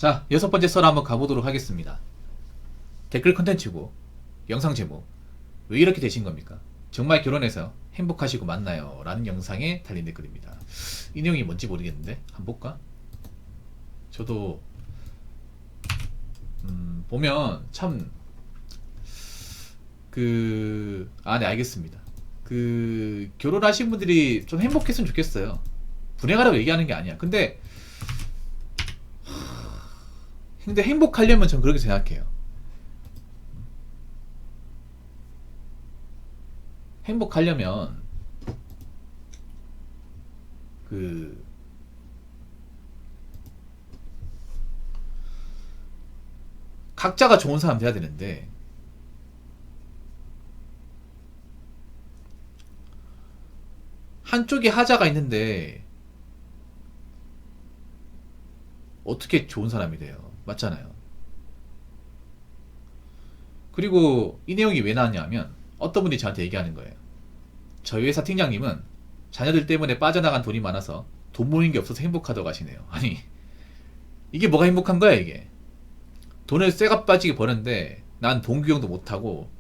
자, 6번째 썰 한번 가보도록 하겠습니다. 댓글 컨텐츠고 영상 제목, 왜 이렇게 되신 겁니까? 정말 결혼해서 행복하시고 맞나요? 라는 영상에 달린 댓글입니다. 이 내용이 뭔지 모르겠는데 한번 볼까? 저도 보면 참 네, 알겠습니다. 결혼하신 분들이 좀 행복했으면 좋겠어요. 불행하라고 얘기하는 게 아니야. 근데 행복하려면 전 그렇게 생각해요. 행복하려면 각자가 좋은 사람 돼야 되는데, 한쪽에 하자가 있는데 어떻게 좋은 사람이 돼요? 맞잖아요. 그리고 이 내용이 왜 나왔냐면 어떤 분이 저한테 얘기하는 거예요. 저희 회사 팀장님은 자녀들 때문에 빠져나간 돈이 많아서 돈 모이는 게 없어서 행복하다고 하시네요. 아니, 이게 뭐가 행복한 거야 이게? 돈을 쇠가 빠지게 버는데 난 돈 구경도 못하고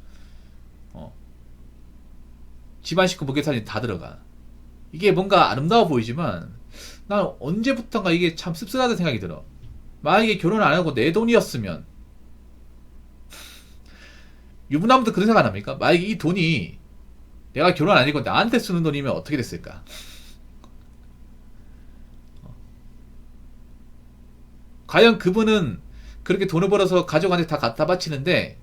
집안 식구 먹여 살림 다 들어가. 이게 뭔가 아름다워 보이지만 난 언제부턴가 이게 참 씁쓸하다는 생각이 들어. 만약에 결혼 안 하고 내 돈이었으면, 유부남도 그런 생각 안 합니까? 만약에 이 돈이 내가 결혼 안 하고 나한테 쓰는 돈이면 어떻게 됐을까? 과연 그분은 그렇게 돈을 벌어서 가족한테 다 갖다 바치는데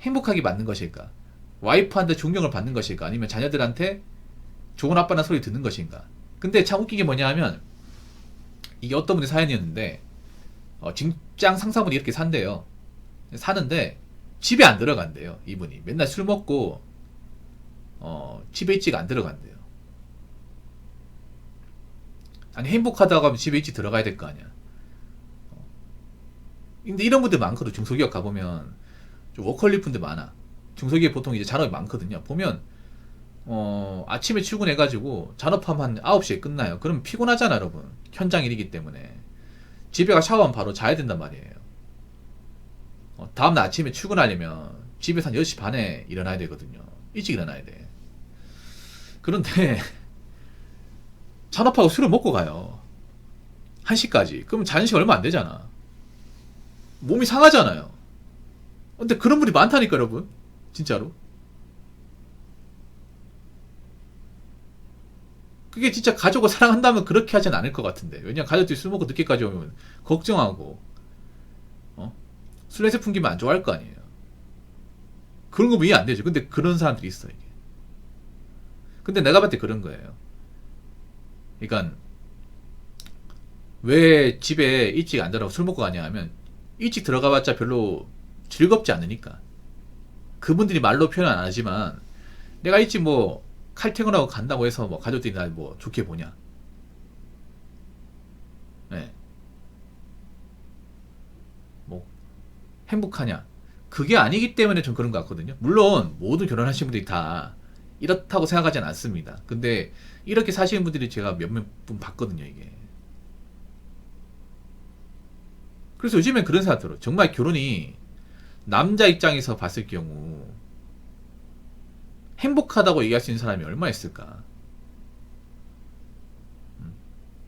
행복하게 맞는 것일까? 와이프한테 존경을 받는 것일까? 아니면 자녀들한테 좋은 아빠나 소리 듣는 것인가? 근데 참 웃긴 게 뭐냐 하면, 이게 어떤 분의 사연이었는데, 직장 상사분이 이렇게 산대요. 사는데 집에 안 들어간대요. 이분이 맨날 술 먹고 집에 일찍 안 들어간대요. 아니, 행복하다고 하면 집에 일찍 들어가야 될 거 아니야. 근데 이런 분들 많거든. 중소기업 가보면 좀 워커홀릭 분들 많아. 중소기업 보통 이제 잔업이 많거든요. 보면 아침에 출근해가지고 잔업하면 한 9시에 끝나요. 그럼 피곤하잖아, 여러분. 현장 일이기 때문에. 집에 가 샤워하면 바로 자야 된단 말이에요. 다음날 아침에 출근하려면 집에서 한 10시 반에 일어나야 되거든요. 일찍 일어나야 돼. 그런데 잔업하고 술을 먹고 가요. 1시까지. 그럼 자는 시간 얼마 안 되잖아. 몸이 상하잖아요. 근데 그런 분이 많다니까, 여러분. 진짜로. 그게 진짜 가족을 사랑한다면 그렇게 하진 않을 것 같은데. 왜냐면 가족들이 술 먹고 늦게까지 오면 걱정하고, 술 냄새 풍기면 안 좋아할 거 아니에요. 그런 거 이해 안 되죠. 근데 그런 사람들이 있어, 이게. 근데 내가 봤을 때 그런 거예요. 그러니까 왜 집에 일찍 안 들어가고 술 먹고 가냐 하면, 일찍 들어가봤자 별로 즐겁지 않으니까. 그분들이 말로 표현 안 하지만, 내가 일찍 칼퇴근하고 간다고 해서 가족들이 날 좋게 보냐? 네. 행복하냐? 그게 아니기 때문에 좀 그런 것 같거든요. 물론 모든 결혼하신 분들이 다 이렇다고 생각하진 않습니다. 근데 이렇게 사시는 분들이 제가 몇몇 분 봤거든요, 이게. 그래서 요즘엔 그런 생각 들어요. 정말 결혼이 남자 입장에서 봤을 경우 행복하다고 얘기할 수 있는 사람이 얼마나 있을까?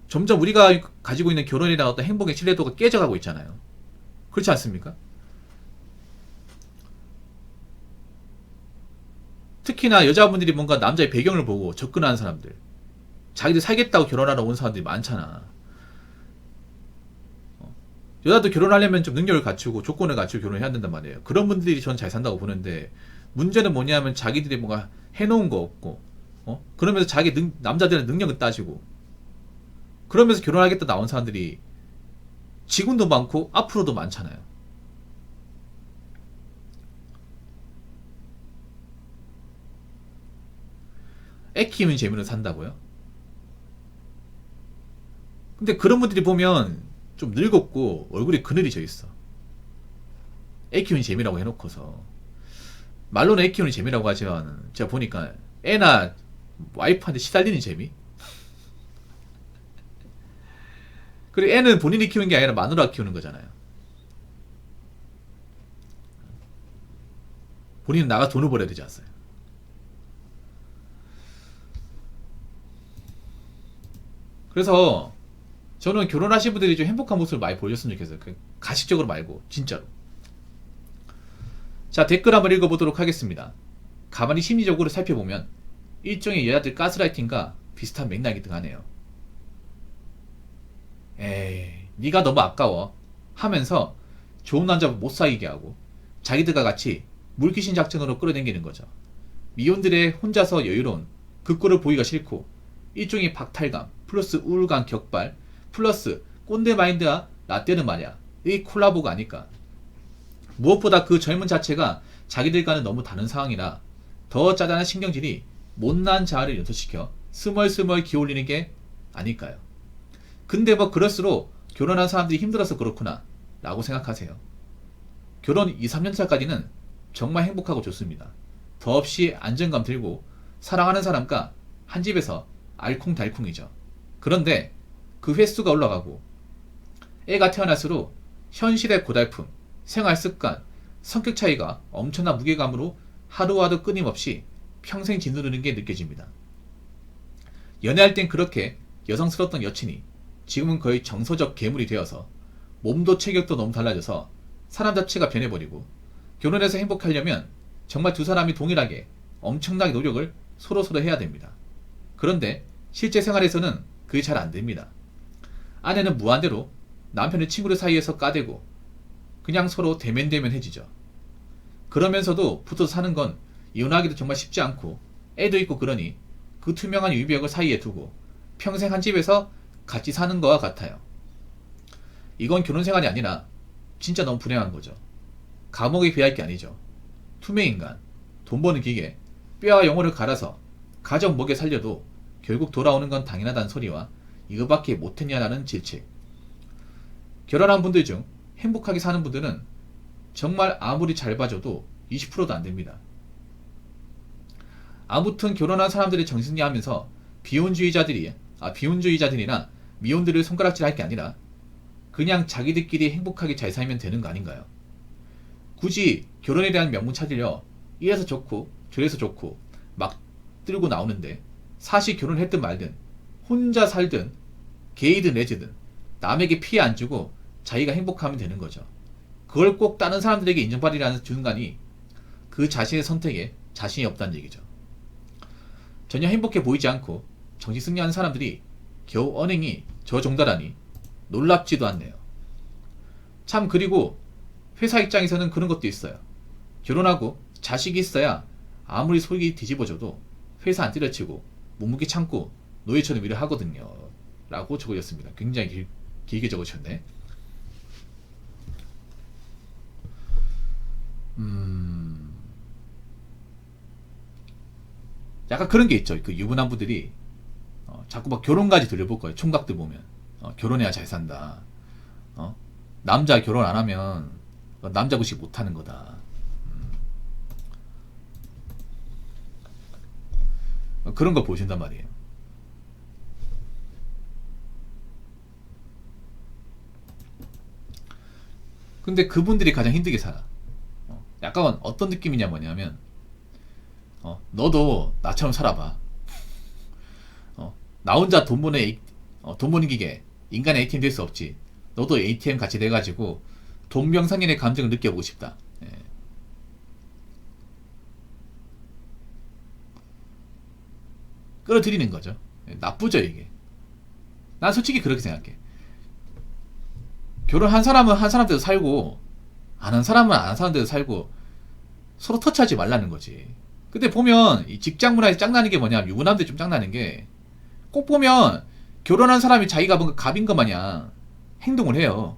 점점 우리가 가지고 있는 결혼이라는 어떤 행복의 신뢰도가 깨져가고 있잖아요. 그렇지 않습니까? 특히나 여자분들이 뭔가 남자의 배경을 보고 접근하는 사람들, 자기들 살겠다고 결혼하러 온 사람들이 많잖아. 여자도 결혼하려면 좀 능력을 갖추고 조건을 갖추고 결혼을 해야 된단 말이에요. 그런 분들이 저는 잘 산다고 보는데, 문제는 뭐냐면 자기들이 뭔가 해놓은 거 없고, 그러면서 남자들의 능력을 따지고, 그러면서 결혼하겠다 나온 사람들이 지금도 많고 앞으로도 많잖아요. 애 키우는 재미로 산다고요? 근데 그런 분들이 보면 좀 늙었고 얼굴에 그늘이 져 있어. 애 키우는 재미라고 해놓고서. 말로는 애 키우는 재미라고 하지만 제가 보니까 애나 와이프한테 시달리는 재미? 그리고 애는 본인이 키우는 게 아니라 마누라가 키우는 거잖아요. 본인은 나가 돈을 벌어야 되지 않았어요. 그래서 저는 결혼하신 분들이 좀 행복한 모습을 많이 보여줬으면 좋겠어요. 가식적으로 말고 진짜로. 자, 댓글 한번 읽어보도록 하겠습니다. 가만히 심리적으로 살펴보면 일종의 여자들 가스라이팅과 비슷한 맥락이 등하네요. 에이, 네가 너무 아까워 하면서 좋은 남자 못 사귀게 하고 자기들과 같이 물귀신 작전으로 끌어당기는 거죠. 미혼들의 혼자서 여유로운 그 꼴을 보기가 싫고 일종의 박탈감 플러스 우울감 격발 플러스 꼰대 마인드와 라떼는 말이야 이 콜라보가 아닐까. 무엇보다 그 젊은 자체가 자기들과는 너무 다른 상황이라 더 짜잔한 신경질이 못난 자아를 연소시켜 스멀스멀 기울이는 게 아닐까요. 근데 뭐 그럴수록 결혼한 사람들이 힘들어서 그렇구나 라고 생각하세요. 결혼 2, 3년차까지는 정말 행복하고 좋습니다. 더없이 안정감 들고 사랑하는 사람과 한 집에서 알콩달콩이죠. 그런데 그 횟수가 올라가고 애가 태어날수록 현실의 고달픔, 생활습관, 성격 차이가 엄청난 무게감으로 하루하루 끊임없이 평생 짓누르는 게 느껴집니다. 연애할 땐 그렇게 여성스러웠던 여친이 지금은 거의 정서적 괴물이 되어서 몸도 체격도 너무 달라져서 사람 자체가 변해버리고 결혼해서 행복하려면 정말 두 사람이 동일하게 엄청나게 노력을 서로서로 해야 됩니다. 그런데 실제 생활에서는 그게 잘 안됩니다. 아내는 무한대로 남편의 친구들 사이에서 까대고 그냥 서로 대면대면해지죠. 그러면서도 붙어서 사는 건 이혼하기도 정말 쉽지 않고 애도 있고 그러니 그 투명한 유벽을 사이에 두고 평생 한 집에서 같이 사는 거와 같아요. 이건 결혼생활이 아니라 진짜 너무 불행한 거죠. 감옥에 비할 게 아니죠. 투명인간, 돈 버는 기계, 뼈와 영혼을 갈아서 가정 먹여 살려도 결국 돌아오는 건 당연하다는 소리와 이거밖에 못했냐라는 질책. 결혼한 분들 중 행복하게 사는 분들은 정말 아무리 잘 봐줘도 20%도 안 됩니다. 아무튼 결혼한 사람들이 정승리하면서 비혼주의자들이나 미혼들을 손가락질할 게 아니라 그냥 자기들끼리 행복하게 잘 살면 되는 거 아닌가요? 굳이 결혼에 대한 명분 찾으려 이래서 좋고 저래서 좋고 막 들고 나오는데 사실 결혼했든 말든 혼자 살든 게이든 레즈든 남에게 피해 안 주고 자기가 행복하면 되는 거죠. 그걸 꼭 다른 사람들에게 인정받으라는 순간이 그 자신의 선택에 자신이 없다는 얘기죠. 전혀 행복해 보이지 않고 정신 승리하는 사람들이 겨우 언행이 저 정도라니 놀랍지도 않네요. 참, 그리고 회사 입장에서는 그런 것도 있어요. 결혼하고 자식이 있어야 아무리 속이 뒤집어져도 회사 안 때려치고 묵묵히 참고 노예처럼 일을 하거든요 라고 적어졌습니다. 굉장히 길게 적으셨네. 약간 그런 게 있죠. 그 유부남부들이 자꾸 막 결혼까지 돌려볼 거예요. 총각들 보면 결혼해야 잘 산다. 남자 결혼 안 하면 남자 구식 못 하는 거다. 그런 거 보여준단 말이에요. 근데 그분들이 가장 힘들게 살아. 약간 어떤 느낌이냐 뭐냐면 너도 나처럼 살아봐. 나 혼자 돈 버는 기계 인간의 ATM 될 수 없지. 너도 ATM 같이 돼가지고 동병상련의 감정을 느껴보고 싶다. 예. 끌어들이는 거죠. 예, 나쁘죠 이게. 난 솔직히 그렇게 생각해. 결혼한 사람은 한 사람대로 살고 안 한 사람은 안 한 사람대로 살고 서로 터치하지 말라는 거지. 근데 보면 이 직장 문화에서 짱나는 게 뭐냐, 유부남들 좀 짱나는 게 꼭 보면 결혼한 사람이 자기가 뭔가 갑인 것 마냥 행동을 해요.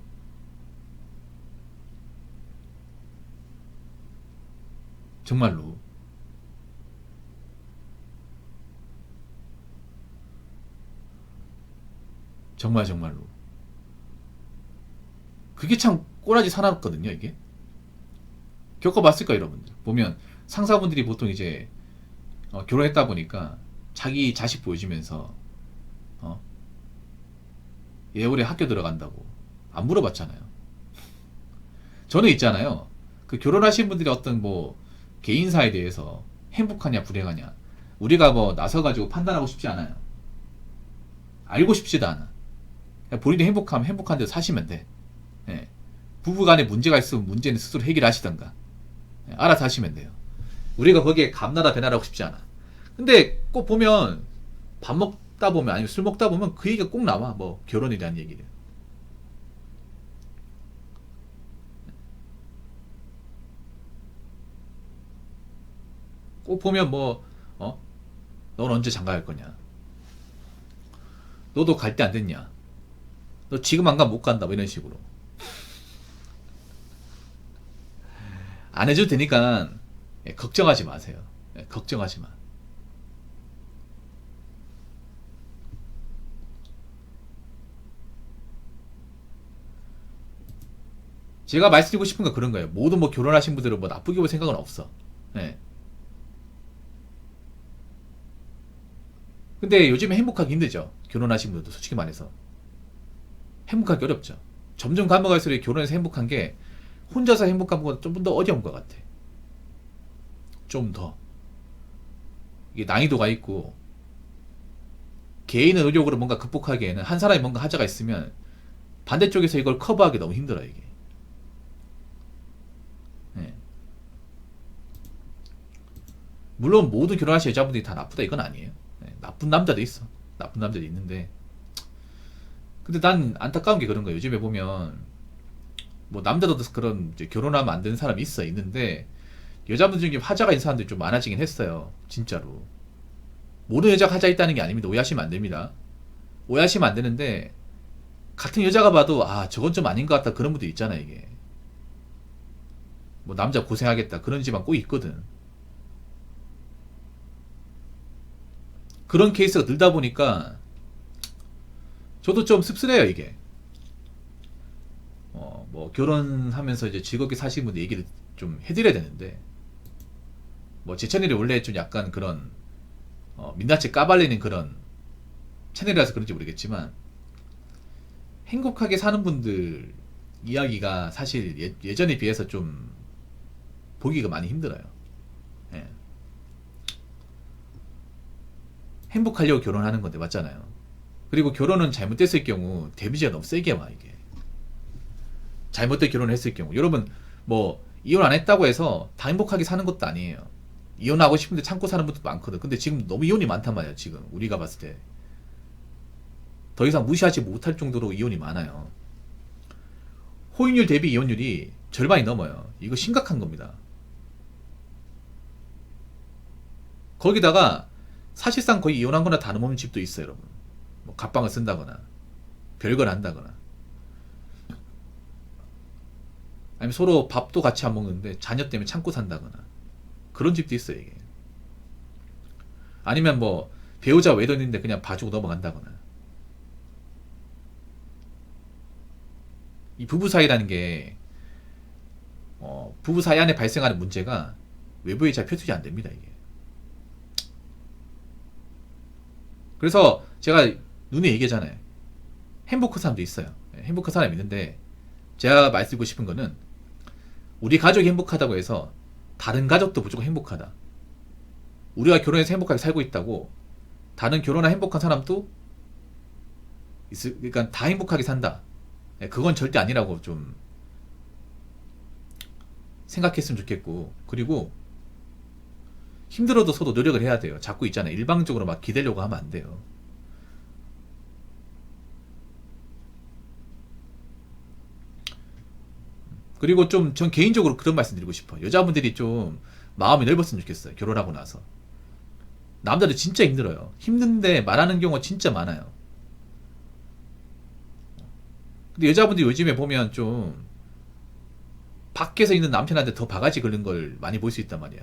정말로. 정말로. 그게 참 꼬라지 사납거든요 이게. 겪어봤을까 여러분들. 보면 상사분들이 보통 이제 결혼했다 보니까 자기 자식 보여주면서 얘 올해 학교 들어간다고 안 물어봤잖아요. 저는 있잖아요. 그 결혼하신 분들이 어떤 뭐 개인사에 대해서 행복하냐 불행하냐 우리가 뭐 나서가지고 판단하고 싶지 않아요. 알고 싶지도 않아. 그냥 본인이 행복하면 행복한 대로 사시면 돼. 예. 부부간에 문제가 있으면 문제는 스스로 해결하시던가. 예. 알아서 하시면 돼요. 우리가 거기에 감나라 배나라고 싶지 않아. 근데 꼭 보면 밥 먹다 보면 아니면 술 먹다 보면 그 얘기가 꼭 나와. 뭐 결혼에 대한 얘기를. 꼭 보면 뭐 넌 언제 장가갈 거냐? 너도 갈 때 안 됐냐? 너 지금 안 가면 못 간다. 뭐 이런 식으로. 안 해줘도 되니까 예, 걱정하지 마세요. 예, 걱정하지 마. 제가 말씀드리고 싶은 건 그런 거예요. 모든 뭐 결혼하신 분들은 뭐 나쁘게 볼 생각은 없어. 예. 근데 요즘에 행복하기 힘들죠. 결혼하신 분들도 솔직히 말해서. 행복하기 어렵죠. 점점 가면 갈수록 결혼해서 행복한 게 혼자서 행복한 것보다 좀 더 어려운 것 같아. 좀 더. 이게 난이도가 있고 개인의 노력으로 뭔가 극복하기에는 한 사람이 뭔가 하자가 있으면 반대쪽에서 이걸 커버하기 너무 힘들어요, 이게. 예. 물론 모든 결혼하신 여자분들이 다 나쁘다 이건 아니에요. 예. 나쁜 남자도 있어. 나쁜 남자도 있는데 근데 난 안타까운 게 그런 거예요. 요즘에 보면 뭐 남자도 그런 이제 결혼하면 안 되는 사람이 있는데 여자분 중에 화자가 있는 사람들이 좀 많아지긴 했어요. 진짜로. 모든 여자가 화자 있다는 게 아닙니다. 오해하시면 안 됩니다. 오해하시면 안 되는데 같은 여자가 봐도 아 저건 좀 아닌 것 같다 그런 분도 있잖아 이게. 뭐 남자 고생하겠다 그런 집안 꼭 있거든. 그런 케이스가 늘다 보니까 저도 좀 씁쓸해요 이게. 뭐 결혼하면서 이제 즐겁게 사시는 분들 얘기를 좀 해드려야 되는데 뭐 제 채널이 원래 좀 약간 그런 민낯에 까발리는 그런 채널이라서 그런지 모르겠지만 행복하게 사는 분들 이야기가 사실 예전에 비해서 좀 보기가 많이 힘들어요. 예. 행복하려고 결혼하는 건데 맞잖아요. 그리고 결혼은 잘못됐을 경우 데미지가 너무 세게 와 이게. 잘못된 결혼을 했을 경우 여러분 뭐 이혼 안 했다고 해서 다 행복하게 사는 것도 아니에요. 이혼하고 싶은데 참고 사는 분도 많거든. 근데 지금 너무 이혼이 많단 말이야 지금 우리가 봤을 때. 더 이상 무시하지 못할 정도로 이혼이 많아요. 호인율 대비 이혼율이 절반이 넘어요. 이거 심각한 겁니다. 거기다가 사실상 거의 이혼한 거나 다름없는 집도 있어요 여러분. 뭐 갑방을 쓴다거나 별걸 한다거나 아니면 서로 밥도 같이 안 먹는데 자녀 때문에 참고 산다거나 그런 집도 있어요 이게. 아니면 뭐 배우자 외도인데 그냥 봐주고 넘어간다거나. 이 부부 사이라는 게 부부 사이 안에 발생하는 문제가 외부에 잘 표출이 안 됩니다 이게. 그래서 제가 눈에 얘기하잖아요. 행복한 사람도 있어요. 행복한 사람이 있는데 제가 말씀드리고 싶은 거는 우리 가족이 행복하다고 해서 다른 가족도 무조건 행복하다. 우리가 결혼해서 행복하게 살고 있다고 다른 결혼한 행복한 사람도 그러니까 다 행복하게 산다. 그건 절대 아니라고 좀 생각했으면 좋겠고 그리고 힘들어도 서로 노력을 해야 돼요. 자꾸 있잖아요. 일방적으로 막 기대려고 하면 안 돼요. 그리고 좀 전 개인적으로 그런 말씀 드리고 싶어요. 여자분들이 좀 마음이 넓었으면 좋겠어요. 결혼하고 나서. 남자들 진짜 힘들어요. 힘든데 말하는 경우가 진짜 많아요. 근데 여자분들이 요즘에 보면 좀 밖에서 있는 남편한테 더 바가지 걸린 걸 많이 볼 수 있단 말이야.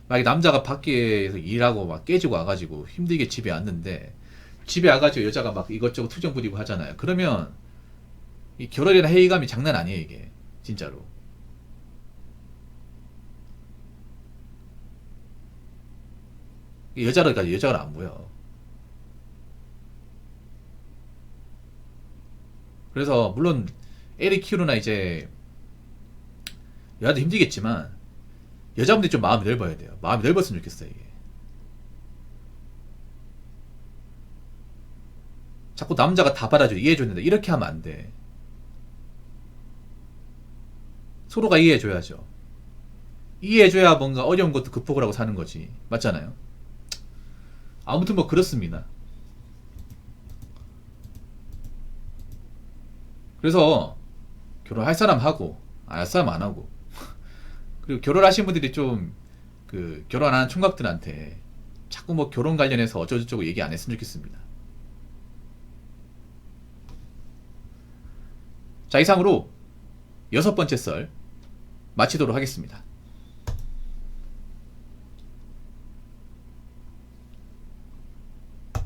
만약에 남자가 밖에서 일하고 막 깨지고 와가지고 힘들게 집에 왔는데 집에 와가지고 여자가 막 이것저것 투정 부리고 하잖아요. 그러면 이 결혼이나 회의감이 장난 아니에요 이게 진짜로. 여자가 안 보여. 그래서 물론 애를 키우느나 이제 여자도 힘들겠지만 여자분들이 좀 마음이 넓어야 돼요. 마음이 넓었으면 좋겠어요. 이게 자꾸 남자가 다 받아줘 이해해줘야 된다 이렇게 하면 안 돼. 서로가 이해해줘야죠. 이해해줘야 뭔가 어려운 것도 극복을 하고 사는 거지. 맞잖아요. 아무튼 뭐 그렇습니다. 그래서 결혼할 사람 하고 안 할 사람 안 하고 그리고 결혼하신 분들이 좀 그 결혼하는 총각들한테 자꾸 뭐 결혼 관련해서 어쩌고저쩌고 얘기 안 했으면 좋겠습니다. 자, 이상으로 6번째 썰 마치도록 하겠습니다.